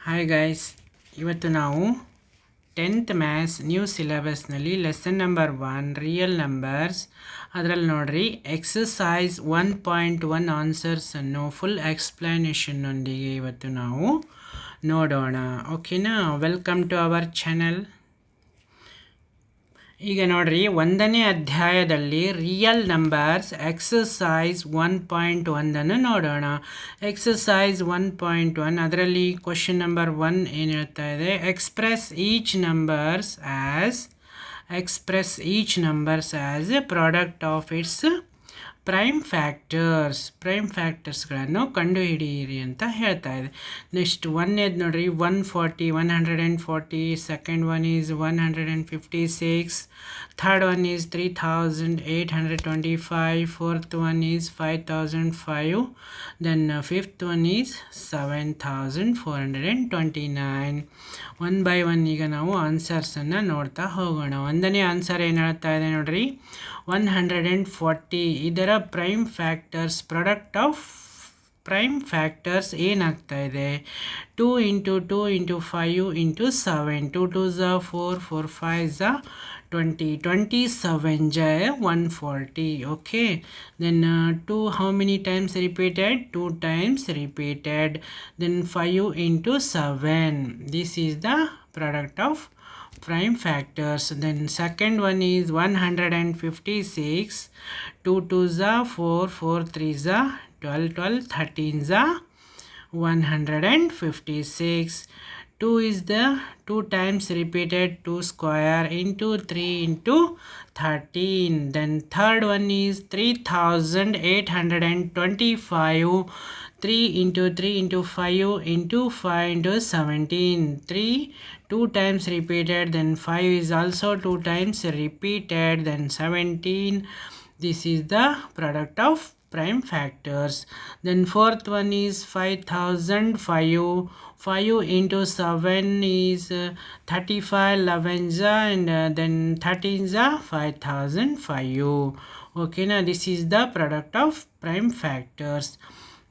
Hi guys, ಇವತ್ತು ನಾವು 10th maths new ಸಿಲೆಬಸ್ನಲ್ಲಿ ಲೆಸನ್ ನಂಬರ್ 1 ರಿಯಲ್ ನಂಬರ್ಸ್ ಅದರಲ್ಲಿ ನೋಡ್ರಿ ಎಕ್ಸಸೈಸ್ 1.1 ಆನ್ಸರ್ಸನ್ನು ಫುಲ್ ಎಕ್ಸ್ಪ್ಲನೇಷನ್ನೊಂದಿಗೆ ಇವತ್ತು ನಾವು ನೋಡೋಣ. ಓಕೆನಾ? Welcome to our channel. ಈಗ ನೋಡ್ರಿ, 1ನೇ ಅಧ್ಯಾಯದಲ್ಲಿ ರಿಯಲ್ ನಂಬರ್ಸ್ ಎಕ್ಸಸೈಸ್ 1.1 ನೋಡೋಣ. ಎಕ್ಸಸೈಸ್ 1.1 ಅದರಲ್ಲಿ ಕ್ವಶನ್ ನಂಬರ್ 1 ಏನು ಹೇಳ್ತಾ ಇದೆ, express each numbers as a product of its prime ಫ್ಯಾಕ್ಟರ್ಸ್ಗಳನ್ನು ಕಂಡುಹಿಡಿಯಿರಿ ಅಂತ ಹೇಳ್ತಾ ಇದೆ. ನೆಕ್ಸ್ಟ್ ಒಂದನೇದು ನೋಡ್ರಿ, 140, 140. Second one is 156. Third one is 3825. Fourth one is 5005. Then fifth one is 7429. One by one ಈಗ ನಾವು ಆನ್ಸರ್ಸನ್ನು ನೋಡ್ತಾ ಹೋಗೋಣ. ಒಂದನೇ ಆನ್ಸರ್ ಏನು ಹೇಳ್ತಾ ಇದೆ ನೋಡ್ರಿ, 140. ಇದರ prime factors, product of prime factors ಏನಾಗ್ತಾ ಇದೆ, 2 × 2 × 5 × 7. 2 2s 4, 4 5s 20, 27 140. Okay, then 2 how many times repeated, 2 times repeated. Then 5 × 7, this is the product of prime factors. Then second one is 156. 2 2s 4, 4 3s 12, 12 13s 156. 2 is the 2 times repeated, 2 square into 3 into 13. Then third one is 3825. 3 into 3 into 5 into 5 into 17. 3 2 times repeated, then 5 is also 2 times repeated, then 17. This is the product of prime factors. Then fourth one is 5005. 5 into 7 is 35 11s and then 13s 5005. Okay, now this is the product of prime factors.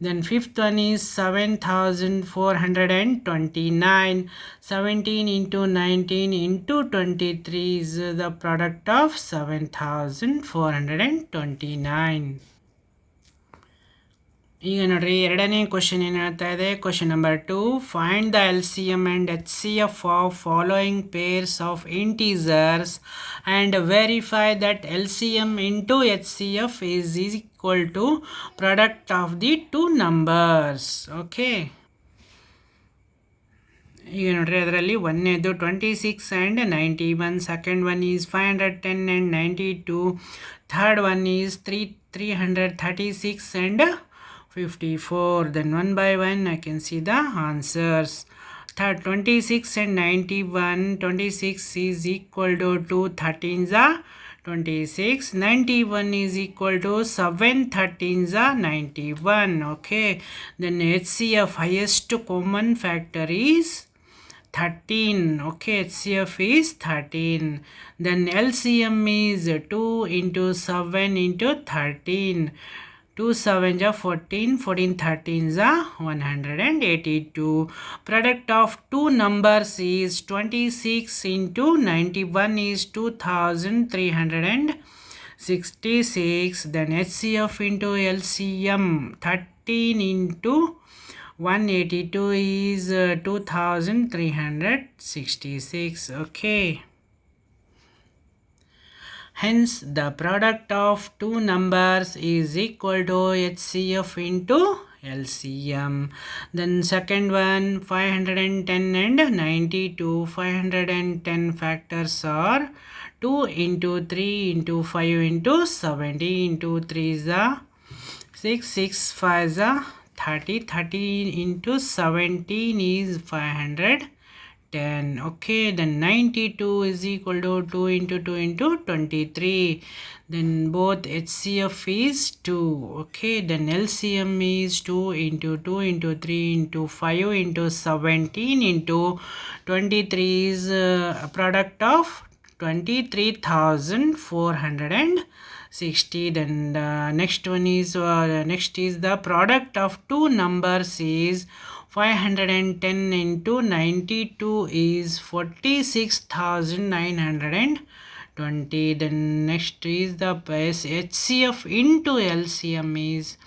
Then fifth one is 7429. 17 into 19 into 23 is the product of 7429. ಈಗ ನೋಡ್ರಿ, ಎರಡನೇ question ಏನು ಹೇಳ್ತಾ ಇದೆ, question number 2, find the LCM and HCF of following pairs of integers and verify that LCM into HCF is equal to product of the two numbers. Okay, ಈಗ ನೋಡ್ರಿ, ಅದರಲ್ಲಿ ಒಂದನೇದು 26 ಆ್ಯಂಡ್ 91. Second one is 510 and 92. Third one is 336 and 54. Then one by one I can see the answers. Third, 26 and 91. 26 is equal to 2 13s 26. 91 is equal to 7 13s 91. Okay, then HCF, highest common factor is 13. Okay, HCF is 13. Then LCM is 2 into 7 into 13. 2 7s 14, 14 13s 182. Product of two numbers is 26 into 91 is 2366. Then HCF into LCM, 13 into 182 is 2366. Okay, hence the product of two numbers is equal to HCF into LCM. Then second one, 510 and 92. 510 factors are 2 into 3 into 5 into 70 into 3 is 6, 6 5 is 30. 30 into 17 is 510. Okay, then 92 is equal to 2 into 2 into 23. Then both HCF is 2. Okay, then LCM is 2 into 2 into 3 into 5 into 17 into 23 is a product of 23,460. Then the next one is next is the product of two numbers is 510 into 92 is 46,920. Then next is the HCF into LCM is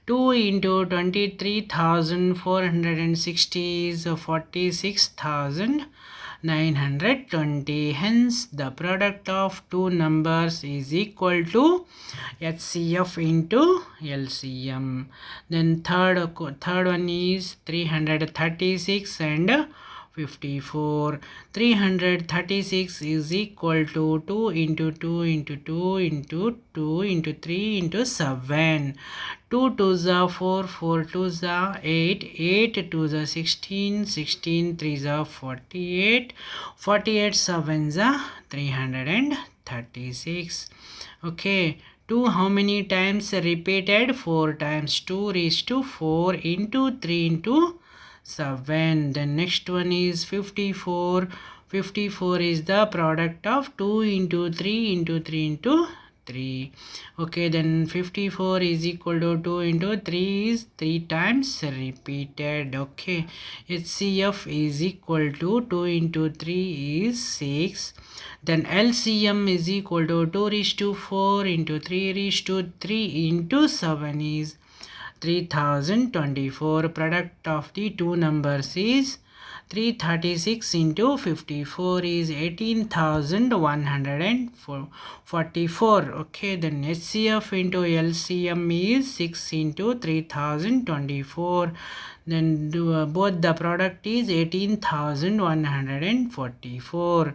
2 into 23,460 is 46,920. Hence the product of two numbers is equal to HCF into LCM. Then third one is 336 and 54. 336 is equal to 2 into 2 into 2 into 2 into 3 into 7. 2 2s are 4, 4 2s are 8, 8 2s are 16, 16 3s are 48, 48 7s are 336. Okay, 2 how many times repeated? 4 times. 2 raised to 4 into 3 into 7. The next one is 54. 54 is the product of 2 into 3 into 3 into 3. Okay, then 54 is equal to 2 into 3 is 3 times repeated. Okay, HCF is equal to 2 into 3 is 6. Then LCM is equal to 2 raised to 4 into 3 raised to 3 into 7 is 3024. Product of the two numbers is 336 into 54 is 18,144. Okay, then HCF into LCM is 6 into 3024. Then both the product is 18,144.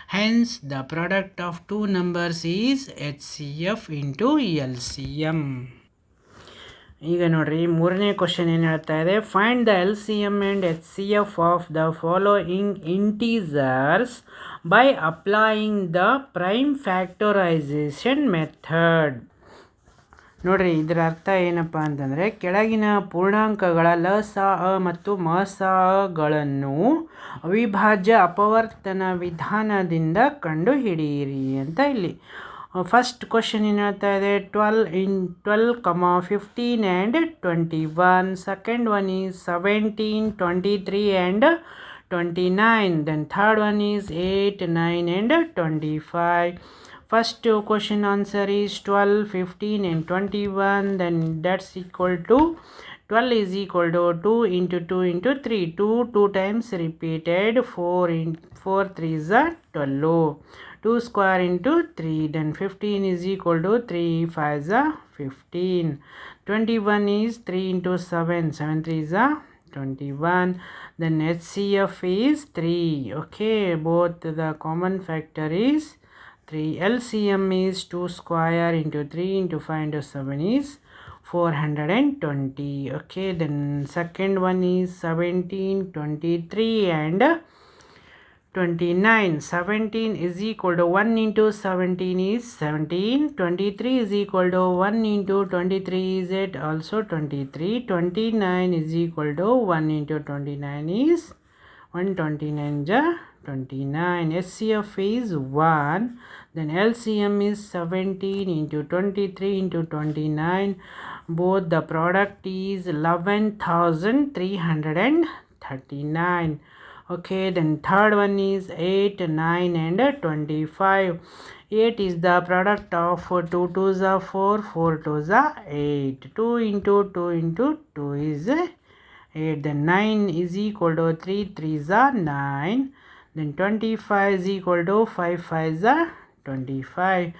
Hence the product of two numbers is HCF into LCM. ಈಗ ನೋಡ್ರಿ ಮೂರನೇ question ಏನು ಹೇಳ್ತಾ ಇದೆ, find the LCM and HCF of the following integers by applying the prime factorisation method. ನೋಡ್ರಿ ಇದರ ಅರ್ಥ ಏನಪ್ಪ ಅಂತಂದರೆ, ಕೆಳಗಿನ ಪೂರ್ಣಾಂಕಗಳ ಸ ಅ ಮತ್ತು ಸ ಗಳನ್ನು ಅವಿಭಾಜ್ಯ ಅಪವರ್ತನ ವಿಧಾನದಿಂದ ಕಂಡುಹಿಡಿಯಿರಿ ಅಂತ ಇಲ್ಲಿ. ಫಸ್ಟ್ ಕ್ವಶನ್ ಏನು ಹೇಳ್ತಾ ಇದೆ, 12, 15 and 21. Second one is 17, 23 and 29. Then third one is 8, 9 and 25. First question answer is 12, 15 and 21. Then that's equal to 12 is equal to 2 into 2 into 3. 2 times repeated. 4 3s are 12. 2 square into 3. Then 15 is equal to 3 5s are 15. 21 is 3 into 7. 7 3s are 21. Then HCF is 3. Okay, both the common factor is 3. LCM is 2 square into 3 into 5 into 7 is 420. Okay, then second one is 17, 23 and 29. 17 is equal to 1 into 17 is 17. 23 is equal to 1 into 23 is it also 23. 29 is equal to 1 into 29 is 129 ja 29. HCF is 1. Then LCM is 17 into 23 into 29. Both the product is 11,339. Okay, then third one is 8, 9 and 25. 8 is the product of 2 2s are 4, 4 2s are 8. 2 into 2 into 2 is 8. Then 9 is equal to 3 3s are 9. Then 25 is equal to 5 5s are 25.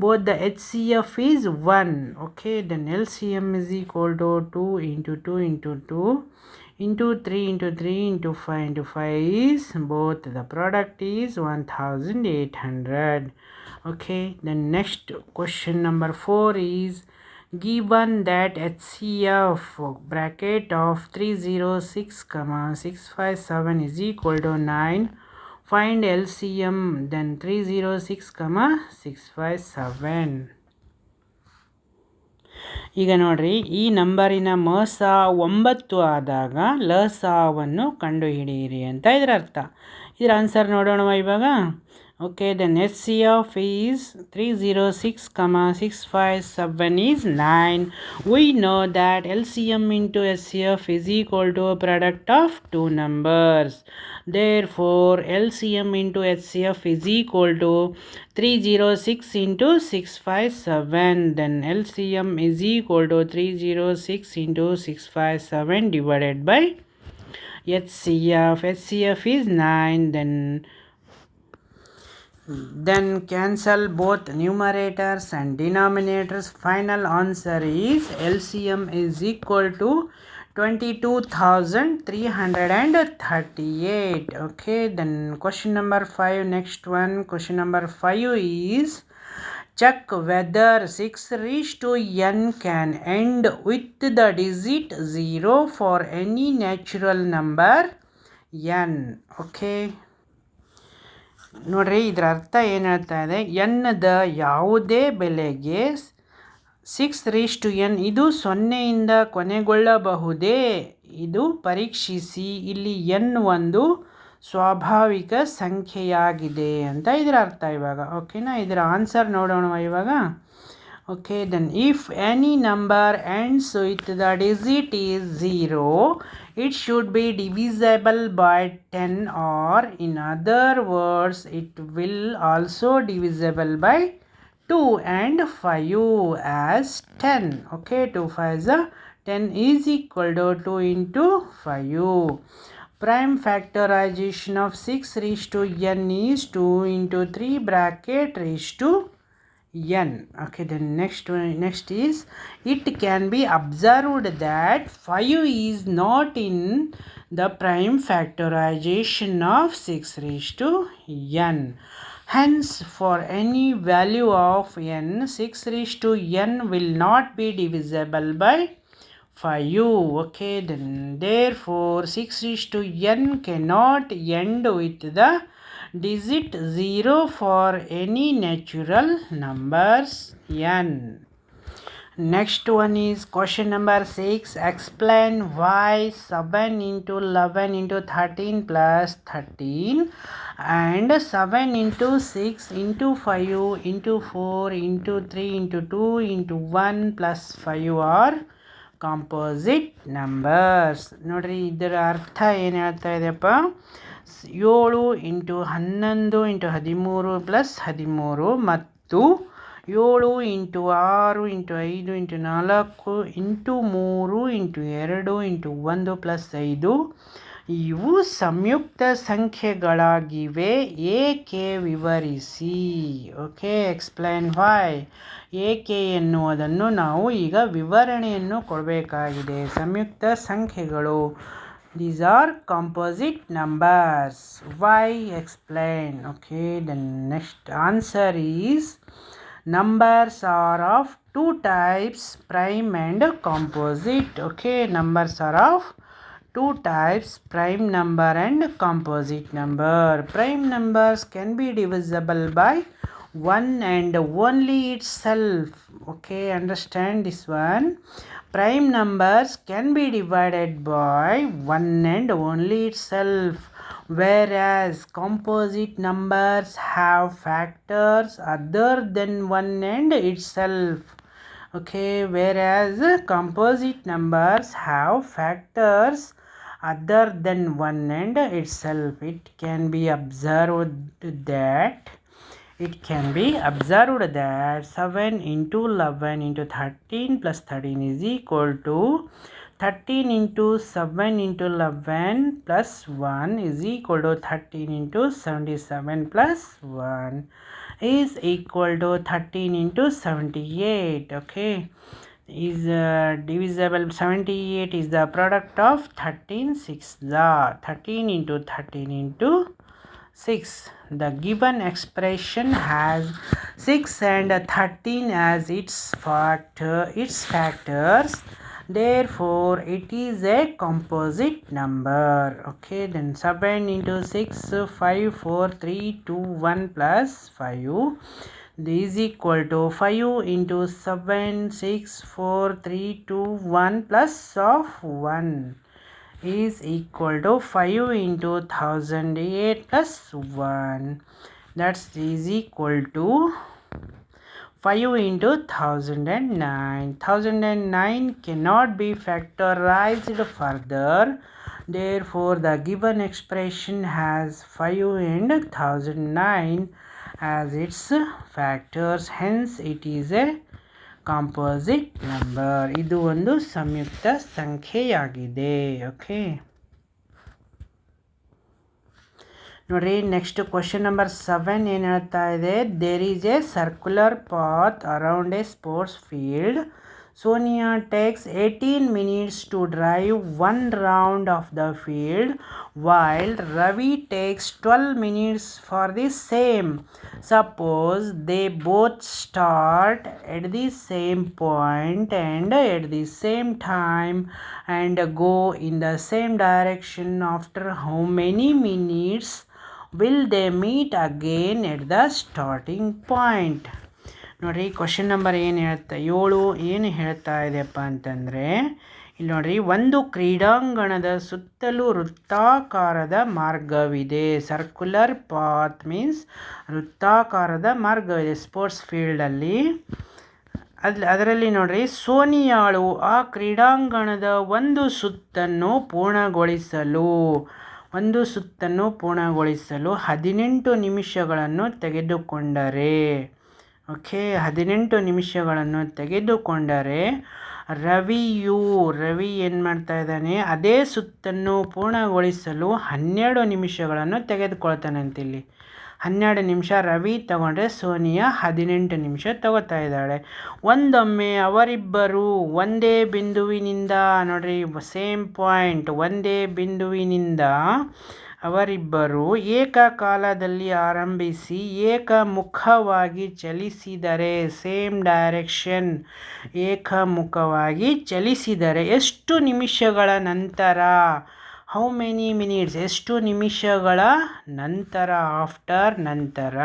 Both the HCF is 1. Okay, then LCM is equal to 2 into 2 into 2 into 3 into 3 into 5 into 5 is, both the product is 1800. Okay, then next question number 4 is, given that HCF bracket of 306, 657 is equal to 9, find LCM then 306, 657. ಈಗ ನೋಡ್ರಿ, ಈ ನಂಬರಿನ ಸ 9 ಆದಾಗ ಸವನ್ನು ಕಂಡುಹಿಡಿಯಿರಿ ಅಂತ ಇದರ ಅರ್ಥ. ಇದರ ಆನ್ಸರ್ ನೋಡೋಣ ಇವಾಗ. Okay, then HCF is 306, 657 is 9. We know that LCM into HCF is equal to a product of two numbers. Therefore, LCM into HCF is equal to 306 into 657. Then LCM is equal to 306 into 657 divided by HCF. HCF is 9. Then cancel both numerators and denominators. Final answer is LCM is equal to 22,338. Okay, then question number 5. Next one, question number 5 is check whether 6 raised to n can end with the digit 0 for any natural number n. Okay, ನೋಡ್ರಿ ಇದರ ಅರ್ಥ ಏನು ಹೇಳ್ತಾ ಇದೆ, ಎನ್ದ ಯಾವುದೇ ಬೆಲೆಗೆ 6:n ಇದು ಸೊನ್ನೆಯಿಂದ ಕೊನೆಗೊಳ್ಳಬಹುದೇ ಇದು ಪರೀಕ್ಷಿಸಿ. ಇಲ್ಲಿ n ಒಂದು ಸ್ವಾಭಾವಿಕ ಸಂಖ್ಯೆಯಾಗಿದೆ ಅಂತ ಇದರ ಅರ್ಥ ಇವಾಗ. ಓಕೆನಾ, ಇದರ ಆನ್ಸರ್ ನೋಡೋಣ ಇವಾಗ. Okay, then if any number ends with the digit is 0, it should be divisible by 10, or in other words it will also divisible by 2 and 5 as 10. Okay, 2 5 is 10 is equal to 2 into 5. Prime factorization of 6 raised to n is 2 into 3 bracket raised to n. Okay, then next is it can be observed that 5 is not in the prime factorization of 6 raised to n. Hence, for any value of n, 6 raised to n will not be divisible by 5. Okay, then therefore 6 raised to n cannot end with the digit 0 for any natural numbers n. Next one is question number 6. Explain why 7 into 11 into 13 plus 13 and 7 into 6 into 5 into 4 into 3 into 2 into 1 plus 5 are composite numbers. ನೋಡ್ರಿ ಇದರ ಅರ್ಥ ಏನು ಹೇಳ್ತಾ ಇದೆಯಪ್ಪ, 7 into 11 into 13 plus 13 ಮತ್ತು 7 into 6 into 5 into 4 into 3 into 2 into 1 plus 5 ಇವು ಸಂಯುಕ್ತ ಸಂಖ್ಯೆಗಳಾಗಿವೆ, ಏಕೆ ವಿವರಿಸಿ. Okay, explain Y. ಏಕೆ ಎನ್ನುವುದನ್ನು ನಾವು ಈಗ ವಿವರಣೆಯನ್ನು ಕೊಡಬೇಕಾಗಿದೆ. ಸಂಯುಕ್ತ ಸಂಖ್ಯೆಗಳು, these are composite numbers. Why? Explain. Okay, the next answer is numbers are of two types, prime and composite. Okay, numbers are of two types, prime number and composite number. Prime numbers can be divisible by 1 and only itself. Okay, understand this one. Prime numbers can be divided by 1 and only itself, whereas composite numbers have factors other than 1 and itself. Okay, whereas composite numbers have factors other than 1 and itself. It can be observed that 7 into 11 into 13 plus 13 is equal to 13 into 7 into 11 plus 1 is equal to 13 into 77 plus 1 is equal to 13 into 78. Okay, is divisible. 78 is the product of 13 6 13 into 13 into 6. The given expression has 6 and 13 as its factors. Therefore, it is a composite number. Okay, then 7 into 6, 5, 4, 3, 2, 1 plus 5. This is equal to 5 into 7, 6, 4, 3, 2, 1 plus of 1 is equal to 5 into 1008 plus 1 that is equal to 5 into 1009. 1009 cannot be factorized further. Therefore, the given expression has 5 and 1009 as its factors. Hence, it is a composite number. ಇದು ಒಂದು ಸಂಯುಕ್ತ ಸಂಖ್ಯೆಯಾಗಿದೆ. Okay, ನೋಡ್ರಿ next question number 7 ಏನು ಹೇಳ್ತಾ ಇದೆ. There is a circular path around a sports field. Sonia takes 18 minutes to drive one round of the field, while Ravi takes 12 minutes for the same. Suppose they both start at the same point and at the same time and go in the same direction. After how many minutes will they meet again at the starting point? ನೋಡಿರಿ question number 7 ಏನು ಹೇಳ್ತಾ ಇದೆಯಪ್ಪ ಅಂತಂದರೆ, ಇಲ್ಲಿ ನೋಡಿರಿ, ಒಂದು ಕ್ರೀಡಾಂಗಣದ ಸುತ್ತಲೂ ವೃತ್ತಾಕಾರದ ಮಾರ್ಗವಿದೆ. ಸರ್ಕ್ಯುಲರ್ ಪಾತ್ ಮೀನ್ಸ್ ವೃತ್ತಾಕಾರದ ಮಾರ್ಗವಿದೆ ಸ್ಪೋರ್ಟ್ಸ್ ಫೀಲ್ಡಲ್ಲಿ. ಅದರಲ್ಲಿ ನೋಡಿರಿ, ಸೋನಿಯಾಳು ಆ ಕ್ರೀಡಾಂಗಣದ ಒಂದು ಸುತ್ತನ್ನು ಪೂರ್ಣಗೊಳಿಸಲು 18 ನಿಮಿಷಗಳನ್ನು ತೆಗೆದುಕೊಂಡರೆ, ಓಕೆ, 18 ನಿಮಿಷಗಳನ್ನು ತೆಗೆದುಕೊಂಡರೆ ರವಿ ಏನು ಮಾಡ್ತಾ ಇದ್ದಾನೆ, ಅದೇ ಸುತ್ತನ್ನು ಪೂರ್ಣಗೊಳಿಸಲು 12 ನಿಮಿಷಗಳನ್ನು ತೆಗೆದುಕೊಳ್ತಾನೆ ಅಂತಿಲ್ಲಿ. 12 ನಿಮಿಷ ರವಿ ತಗೊಂಡ್ರೆ ಸೋನಿಯಾ 18 ನಿಮಿಷ ತಗೋತಾ ಇದ್ದಾಳೆ. ಒಂದೊಮ್ಮೆ ಅವರಿಬ್ಬರು ಒಂದೇ ಬಿಂದುವಿನಿಂದ, ನೋಡ್ರಿ ಸೇಮ್ ಪಾಯಿಂಟ್, ಒಂದೇ ಬಿಂದುವಿನಿಂದ ಅವರಿಬ್ಬರು ಏಕಕಾಲದಲ್ಲಿ ಆರಂಭಿಸಿ ಏಕಮುಖವಾಗಿ ಚಲಿಸಿದರೆ, ಸೇಮ್ ಡೈರೆಕ್ಷನ್, ಏಕಮುಖವಾಗಿ ಚಲಿಸಿದರೆ ಎಷ್ಟು ನಿಮಿಷಗಳ ನಂತರ, ಹೌ ಮೆನಿ ಮಿನಿಟ್ಸ್, ಎಷ್ಟು ನಿಮಿಷಗಳ ನಂತರ, ಆಫ್ಟರ್, ನಂತರ,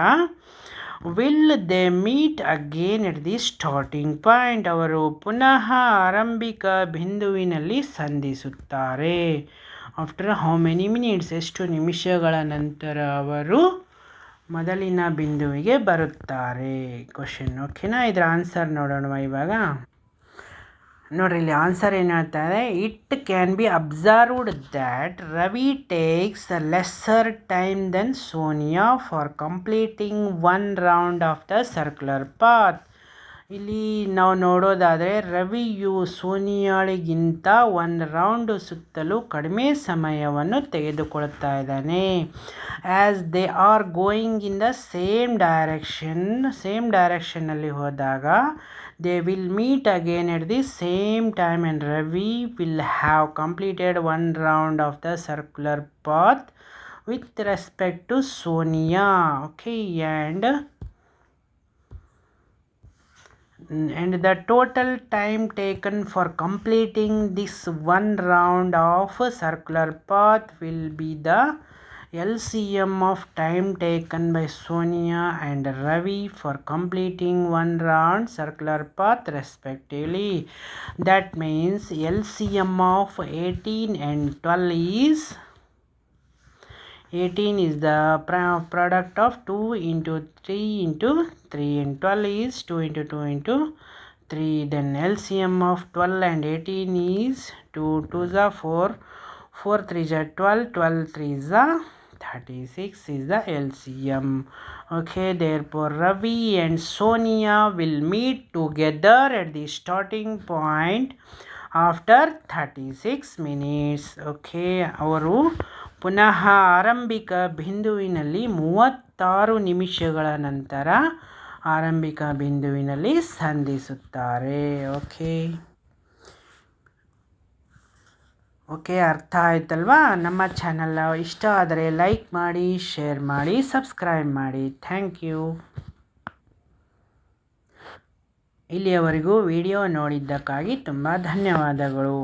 will they meet again at the starting point, ಅವರು ಪುನಃ ಆರಂಭಿಕ ಬಿಂದುವಿನಲ್ಲಿ ಸಂಧಿಸುತ್ತಾರೆ. ಆಫ್ಟರ್ ಹೌ ಮೆನಿ ಮಿನಿಟ್ಸ್, ಎಷ್ಟು ನಿಮಿಷಗಳ ನಂತರ ಅವರು ಮೊದಲಿನ ಬಿಂದುವಿಗೆ ಬರುತ್ತಾರೆ ಕ್ವಶನ್. ಓಕೆನಾ, ಇದರ ಆನ್ಸರ್ ನೋಡೋಣ ಇವಾಗ. ನೋಡ್ರಿ, ಇಲ್ಲಿ ಆನ್ಸರ್ ಏನು ಹೇಳ್ತಾ ಇದೆ. It can be observed that Ravi takes lesser time than Sonia for completing one round of the circular path. ಇಲ್ಲಿ ನಾವು ನೋಡೋದಾದರೆ ರವಿಯು ಸೋನಿಯಾಳಿಗಿಂತ ಒಂದು ರೌಂಡ್ ಸುತ್ತಲೂ ಕಡಿಮೆ ಸಮಯವನ್ನು ತೆಗೆದುಕೊಳ್ತಾ ಇದ್ದಾನೆ. As they are going in the same ಡೈರೆಕ್ಷನ್ನಲ್ಲಿ ಹೋದಾಗ they will meet again at the same time and Ravi will have completed one round of the circular path with respect to Sonia. Okay, and the total time taken for completing this one round of circular path will be the LCM of time taken by Sonia and Ravi for completing one round circular path respectively. That means LCM of 18 and 12 is 18 is the product of 2 into 3 into 3 and 12 is 2 into 2 into 3. Then LCM of 12 and 18 is 2 2s are 4, 4 3s are 12, 12 3s are 36 is the LCM. Okay, therefore Ravi and Sonia will meet together at the starting point after 36 minutes. Okay, ಅವರು ಪುನಃ ಆರಂಭಿಕ ಬಿಂದುವಿನಲ್ಲಿ 36 ನಿಮಿಷಗಳ ನಂತರ ಆರಂಭಿಕ ಬಿಂದುವಿನಲ್ಲಿ ಸಂಧಿಸುತ್ತಾರೆ. Okay, ಅರ್ಥ ಆಯ್ತಲ್ವಾ? ನಮ್ಮ ಚಾನಲ್ ಇಷ್ಟ ಆದರೆ ಲೈಕ್ ಮಾಡಿ, ಶೇರ್ ಮಾಡಿ, ಸಬ್ಸ್ಕ್ರೈಬ್ ಮಾಡಿ. Thank you. ಇಲ್ಲಿಯವರೆಗೂ ವಿಡಿಯೋ ನೋಡಿದ್ದಕ್ಕಾಗಿ ತುಂಬ ಧನ್ಯವಾದಗಳು.